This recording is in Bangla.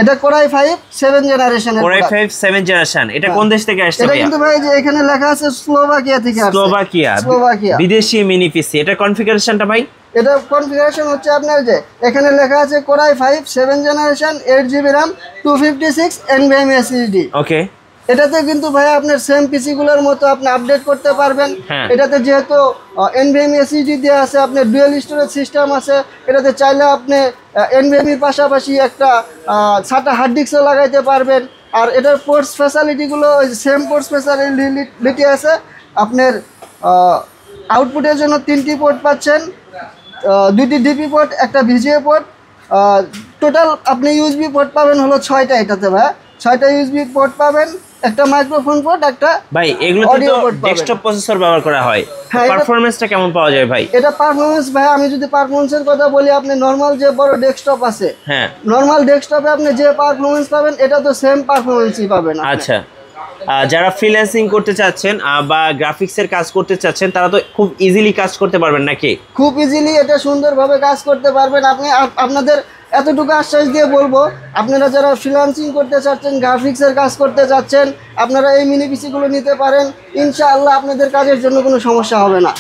এটা কোরাই 5 7 জেনারেশনের কোরাই 5 7 জেনারেশন। এটা কোন দেশ থেকে আসছে এটা ভাই? কিন্তু ভাই যে এখানে লেখা আছে স্লোভাকিয়া থেকে আসছে। স্লোভাকিয়া বিদেশি মিনি পিসি। এটা কনফিগারেশনটা ভাই? এটা কনফিগারেশন হচ্ছে আপনার যে এখানে লেখা আছে core i 5 7 generation 8GB RAM 256 NVMe SSD। ওকে। এটাতে কিন্তু ভাই আপনার সেম পিসি গুলোর মতো আপনি আপডেট করতে পারবেন। এটাতে যেহেতু NVMe SSD দেওয়া আছে, আপনার ডুয়াল স্টোরেজ সিস্টেম আছে, এটাতে চাইলে আপনি NVMe এর পাশাপাশি একটা SATA হার্ড ডিস্কও লাগাইতে পারবেন। আর এটার পোর্টস ফ্যাসিলিটিগুলো সেম পোর্টস ফ্যাসিলিটি আছে। আপনার আউটপুটের জন্য 3টি পোর্ট পাচ্ছেন, 2টি ডিপি পোর্ট, একটা ভিজিএ পোর্ট। টোটাল আপনি ইউএসবি পোর্ট পাবেন হলো 6টা। এটাতে ভাই 6টা ইউএসবি পোর্ট পাবেন, একটা মাইক্রোফোন পোর্ট, একটা ভাই এগুলোতে তো ডেস্কটপ প্রসেসর ব্যবহার করা হয়। পারফরম্যান্সটা কেমন পাওয়া যায় ভাই? এটা পারফরম্যান্স ভাই আমি যদি পারফরম্যান্সের কথা বলি, আপনি নরমাল যে বড় ডেস্কটপ আছে, নরমাল ডেস্কটপে আপনি যে পারফরম্যান্স পাবেন এটা তো সেম পারফরম্যান্সই পাবেন। আচ্ছা, যারা ফ্রিল্যান্সিং করতে চাচ্ছেন বা গ্রাফিক্সের কাজ করতে চাচ্ছেন তারা তো খুব ইজিলি কাজ করতে পারবেন নাকি? খুব ইজিলি এটা সুন্দরভাবে কাজ করতে পারবেন। আপনাদের এতটুকু আশ্বাস দিয়ে বলবো, আপনারা যারা ফ্রিল্যান্সিং করতে চাচ্ছেন, গ্রাফিক্সের কাজ করতে চাচ্ছেন, আপনারা এই মিনি পিসিগুলো নিতে পারেন। ইনশাআল্লাহ আপনাদের কাজের জন্য কোনো সমস্যা হবে না।